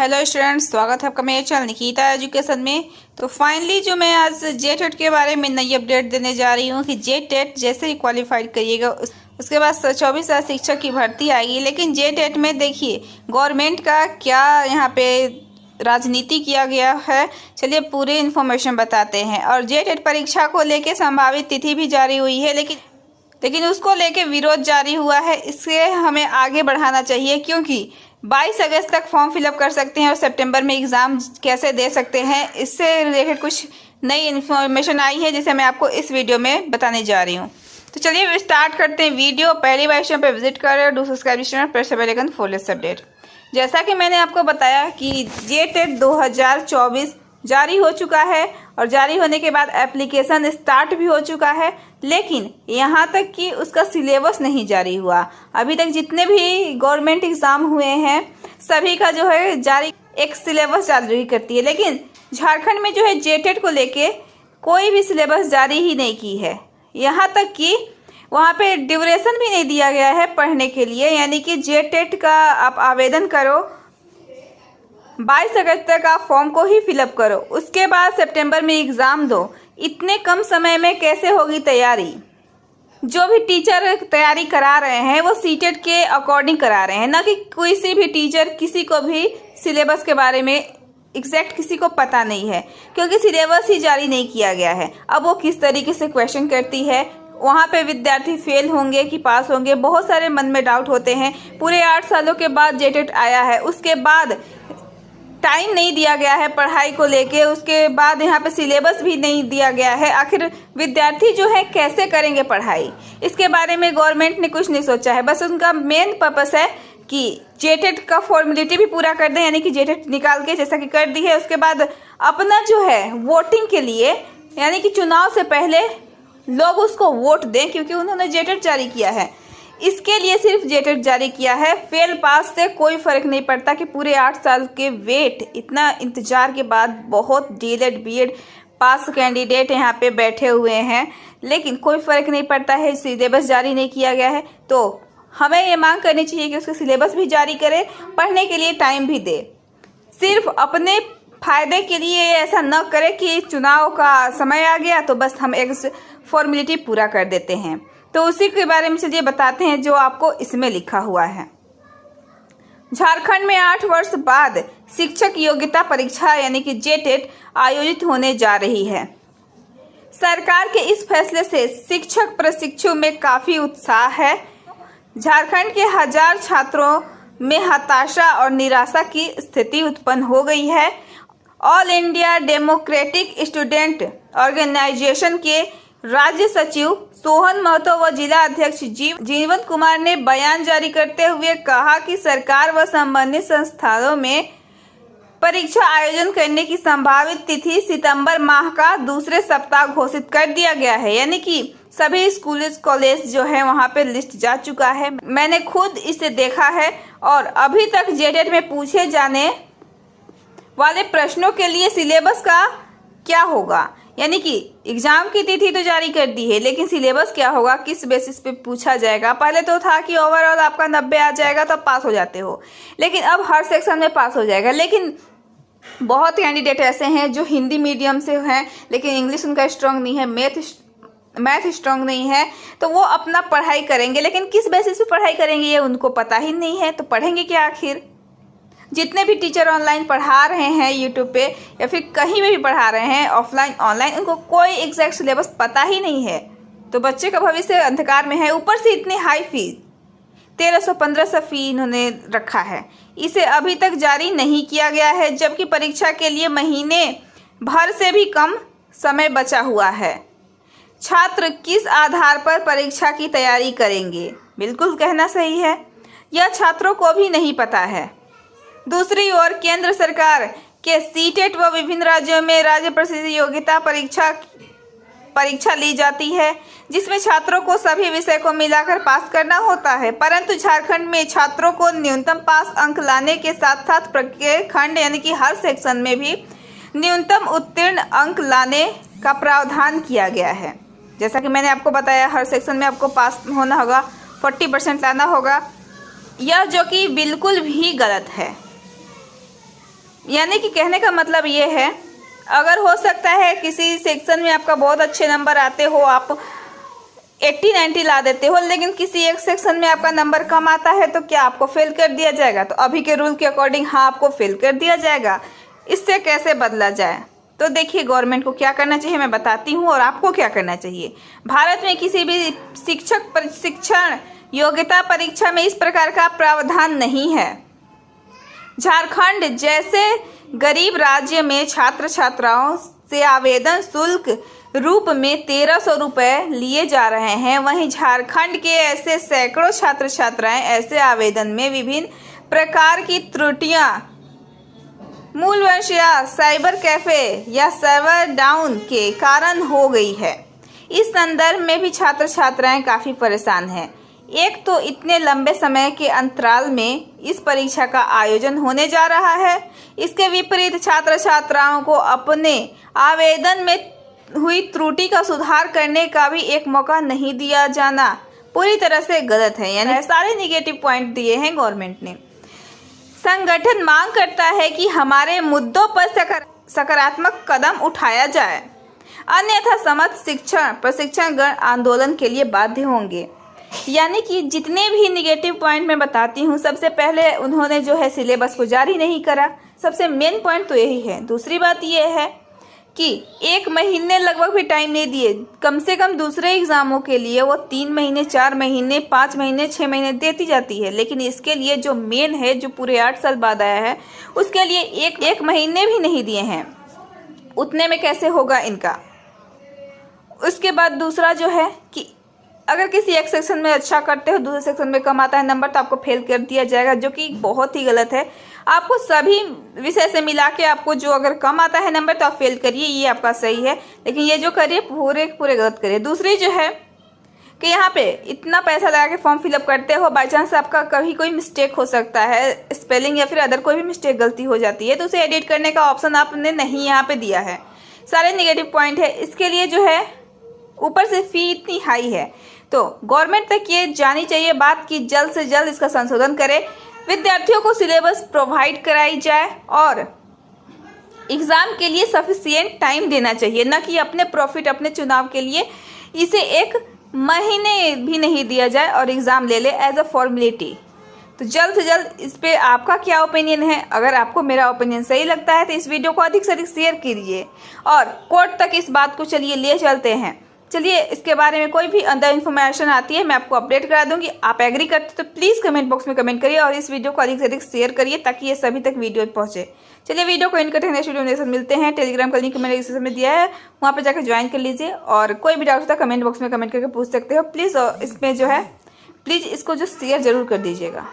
Hello students, स्वागत है आपका मेरे चैनल निकिता एजुकेशन में। तो फाइनली जो मैं आज जेटेट के बारे में नई अपडेट देने जा रही हूँ कि जेटेट जैसे ही क्वालिफाइड करिएगा उसके बाद 24,000 शिक्षक की भर्ती आएगी। लेकिन जेटेट में देखिए गवर्नमेंट का क्या यहाँ पे राजनीति किया गया है, चलिए पूरी इन्फॉर्मेशन बताते हैं। और जेटेट परीक्षा को लेकर संभावित तिथि भी जारी हुई है, लेकिन उसको लेके विरोध जारी हुआ है। इससे हमें आगे बढ़ाना चाहिए क्योंकि 22 अगस्त तक फॉर्म फिलअप कर सकते हैं और सितंबर में एग्ज़ाम कैसे दे सकते हैं, इससे रिलेटेड कुछ नई इन्फॉर्मेशन आई है जिसे मैं आपको इस वीडियो में बताने जा रही हूँ। तो चलिए स्टार्ट करते हैं वीडियो। पहली बार चैनल पर विजिट करें, do subscribe channel, press bell icon for latest update. जैसा कि मैंने आपको बताया कि जेटेट 2024 जारी हो चुका है और जारी होने के बाद एप्लीकेशन स्टार्ट भी हो चुका है, लेकिन यहाँ तक कि उसका सिलेबस नहीं जारी हुआ। अभी तक जितने भी गवर्नमेंट एग्ज़ाम हुए हैं सभी का जो है जारी एक सिलेबस जारी करती है, लेकिन झारखंड में जो है जेटेट को लेके कोई भी सिलेबस जारी ही नहीं की है। यहाँ तक कि वहाँ पे ड्यूरेशन भी नहीं दिया गया है पढ़ने के लिए, यानी कि जेटेट का आप आवेदन करो 22 अगस्त तक आप फॉर्म को ही फिलअप करो, उसके बाद सितंबर में एग्ज़ाम दो। इतने कम समय में कैसे होगी तैयारी? जो भी टीचर तैयारी करा रहे हैं वो सीटेट के अकॉर्डिंग करा रहे हैं, ना कि किसी भी टीचर किसी को भी सिलेबस के बारे में एग्जैक्ट किसी को पता नहीं है, क्योंकि सिलेबस ही जारी नहीं किया गया है। अब वो किस तरीके से क्वेश्चन करती है, वहाँ पे विद्यार्थी फेल होंगे कि पास होंगे, बहुत सारे मन में डाउट होते हैं। पूरे 8 सालों के बाद जेटेट आया है, उसके बाद टाइम नहीं दिया गया है पढ़ाई को लेके, उसके बाद यहाँ पे सिलेबस भी नहीं दिया गया है। आखिर विद्यार्थी जो है कैसे करेंगे पढ़ाई, इसके बारे में गवर्नमेंट ने कुछ नहीं सोचा है। बस उनका मेन पर्पस है कि जेटेट का फॉर्मेलिटी भी पूरा कर दें, यानी कि जेटेट निकाल के जैसा कि कर दी है, उसके बाद अपना जो है वोटिंग के लिए, यानी कि चुनाव से पहले लोग उसको वोट दें, क्योंकि उन्होंने जेटेट जारी किया है। इसके लिए सिर्फ जेटेट जारी किया है। फेल पास से कोई फर्क नहीं पड़ता कि पूरे 8 साल के वेट, इतना इंतजार के बाद बहुत डीएलएड बीएड पास कैंडिडेट यहाँ पे बैठे हुए हैं, लेकिन कोई फर्क नहीं पड़ता है, सिलेबस जारी नहीं किया गया है। तो हमें ये मांग करनी चाहिए कि उसका सिलेबस भी जारी करे, पढ़ने के लिए टाइम भी दे। सिर्फ अपने फायदे के लिए ऐसा न करे कि चुनाव का समय आ गया तो बस हम एक फॉर्मेलिटी पूरा कर देते हैं। तो उसी के बारे में चलिए बताते हैं जो आपको इसमें लिखा हुआ है। झारखंड में 8 वर्ष बाद शिक्षक योग्यता परीक्षा यानी कि जेटेट आयोजित होने जा रही है। सरकार के इस फैसले से शिक्षक प्रशिक्षु में काफी उत्साह है। झारखंड के 1000 छात्रों में हताशा और निराशा की स्थिति उत्पन्न हो गई है। All India Democratic Student Organisation के राज्य सचिव सोहन महतो व जिला अध्यक्ष जीवन कुमार ने बयान जारी करते हुए कहा कि सरकार व संबंधित संस्थानों में परीक्षा आयोजन करने की संभावित तिथि सितंबर माह का दूसरे सप्ताह घोषित कर दिया गया है, यानी कि सभी स्कूल कॉलेज जो है वहां पे लिस्ट जा चुका है। मैंने खुद इसे देखा है और अभी तक जेटेट में पूछे जाने वाले प्रश्नों के लिए सिलेबस का क्या होगा, यानी कि एग्जाम की तिथि तो जारी कर दी है, लेकिन सिलेबस क्या होगा, किस बेसिस पे पूछा जाएगा। पहले तो था कि ओवरऑल आपका 90 आ जाएगा तो पास हो जाते हो, लेकिन अब हर सेक्शन में पास हो जाएगा। लेकिन बहुत कैंडिडेट ऐसे हैं जो हिंदी मीडियम से हैं लेकिन इंग्लिश उनका स्ट्रांग नहीं है, मैथ स्ट्रांग नहीं है, तो वो अपना पढ़ाई करेंगे, लेकिन किस बेसिस पे पढ़ाई करेंगे ये उनको पता ही नहीं है। तो पढ़ेंगे क्या आखिर? जितने भी टीचर ऑनलाइन पढ़ा रहे हैं यूट्यूब पे या फिर कहीं भी पढ़ा रहे हैं ऑफलाइन ऑनलाइन, उनको कोई एग्जैक्ट सिलेबस पता ही नहीं है, तो बच्चे का भविष्य अंधकार में है। ऊपर से इतनी हाई फीस 1300-1500 फी इन्होंने रखा है, इसे अभी तक जारी नहीं किया गया है, जबकि परीक्षा के लिए महीने भर से भी कम समय बचा हुआ है। छात्र किस आधार पर परीक्षा की तैयारी करेंगे, बिल्कुल कहना सही है, यह छात्रों को भी नहीं पता है। दूसरी ओर केंद्र सरकार के सीटेट व विभिन्न राज्यों में राज्य प्रसिद्ध योग्यता परीक्षा ली जाती है, जिसमें छात्रों को सभी विषय को मिलाकर पास करना होता है। परंतु झारखंड में छात्रों को न्यूनतम पास अंक लाने के साथ साथ प्रत्येक खंड यानी कि हर सेक्शन में भी न्यूनतम उत्तीर्ण अंक लाने का प्रावधान किया गया है। जैसा कि मैंने आपको बताया, हर सेक्शन में आपको पास होना होगा, 40% लाना होगा, यह जो कि बिल्कुल भी गलत है। यानी कि कहने का मतलब ये है, अगर हो सकता है किसी सेक्शन में आपका बहुत अच्छे नंबर आते हो, आप 80-90 ला देते हो, लेकिन किसी एक सेक्शन में आपका नंबर कम आता है, तो क्या आपको फेल कर दिया जाएगा? तो अभी के रूल के अकॉर्डिंग हाँ, आपको फेल कर दिया जाएगा। इससे कैसे बदला जाए? तो देखिए, गवर्नमेंट को क्या करना चाहिए मैं बताती हूँ, और आपको क्या करना चाहिए। भारत में किसी भी शिक्षक प्रशिक्षण योग्यता परीक्षा में इस प्रकार का प्रावधान नहीं है। झारखंड जैसे गरीब राज्य में छात्र छात्राओं से आवेदन शुल्क रूप में 1300 रुपये लिए जा रहे हैं। वहीं झारखंड के ऐसे सैकड़ों छात्र छात्राएं ऐसे आवेदन में विभिन्न प्रकार की त्रुटियां, मूलवंश या साइबर कैफे या सर्वर डाउन के कारण हो गई है। इस संदर्भ में भी छात्र छात्राएं काफ़ी परेशान हैं। एक तो इतने लंबे समय के अंतराल में इस परीक्षा का आयोजन होने जा रहा है। इसके विपरीत छात्र छात्राओं को अपने आवेदन में हुई त्रुटि का सुधार करने का भी एक मौका नहीं दिया जाना पूरी तरह से गलत है। यानी सारे निगेटिव पॉइंट दिए हैं गवर्नमेंट ने। संगठन मांग करता है कि हमारे मुद्दों पर सकारात्मक कदम उठाया जाए, अन्यथा समस्त शिक्षण प्रशिक्षण गण आंदोलन के लिए बाध्य होंगे। यानी कि जितने भी निगेटिव पॉइंट मैं बताती हूँ, सबसे पहले उन्होंने जो है सिलेबस को जारी नहीं करा, सबसे मेन पॉइंट तो यही है। दूसरी बात यह है कि 1 महीने लगभग भी टाइम नहीं दिए। कम से कम दूसरे एग्जामों के लिए वो 3 महीने 4 महीने 5 महीने 6 महीने देती जाती है, लेकिन इसके लिए जो मेन है, जो पूरे 8 साल बाद आया है, उसके लिए एक महीने भी नहीं दिए हैं। उतने में कैसे होगा इनका? उसके बाद दूसरा जो है कि अगर किसी एक सेक्शन में अच्छा करते हो, दूसरे सेक्शन में कम आता है नंबर, तो आपको फेल कर दिया जाएगा, जो कि बहुत ही गलत है। आपको सभी विषय से मिला के आपको जो अगर कम आता है नंबर तो आप फेल करिए, ये आपका सही है। लेकिन ये जो करिए पूरे गलत करिए। दूसरी जो है कि यहाँ पे इतना पैसा लगा के फॉर्म फिलअप करते हो, बाई चांस आपका कभी कोई मिस्टेक हो सकता है, स्पेलिंग या फिर अदर कोई भी मिस्टेक गलती हो जाती है, तो उसे एडिट करने का ऑप्शन आपने नहीं यहाँ पे दिया है। सारे निगेटिव पॉइंट है। इसके लिए जो है ऊपर से फी इतनी हाई है, तो गवर्नमेंट तक ये जानी चाहिए बात कि जल्द से जल्द इसका संशोधन करे, विद्यार्थियों को सिलेबस प्रोवाइड कराई जाए और एग्ज़ाम के लिए सफिशिएंट टाइम देना चाहिए, न कि अपने प्रॉफिट अपने चुनाव के लिए इसे 1 महीने भी नहीं दिया जाए और एग्ज़ाम ले ले एज अ फॉर्मेलिटी। तो जल्द से जल्द इस पे आपका क्या ओपिनियन है? अगर आपको मेरा ओपिनियन सही लगता है तो इस वीडियो को अधिक से अधिक शेयर कीजिए और कोर्ट तक इस बात को चलिए ले चलते हैं। चलिए, इसके बारे में कोई भी अंदर इन्फॉर्मेशन आती है मैं आपको अपडेट करा दूंगी। आप एग्री करते तो प्लीज़ कमेंट बॉक्स में कमेंट करिए और इस वीडियो को अधिक से अधिक शेयर करिए ताकि ये सभी तक वीडियो पहुंचे। चलिए, वीडियो को एंड करते हैं, नेक्स्ट वीडियो में मिलते हैं। टेलीग्राम का लिंक मैंने डिस्क्रिप्शन में दिया है, वहाँ पर जाकर ज्वाइन कर लीजिए और कोई भी डाउट होता है कमेंट बॉक्स में कमेंट करके पूछ सकते हो। प्लीज़ इसमें जो है प्लीज़ इसको जो शेयर जरूर कर दीजिएगा।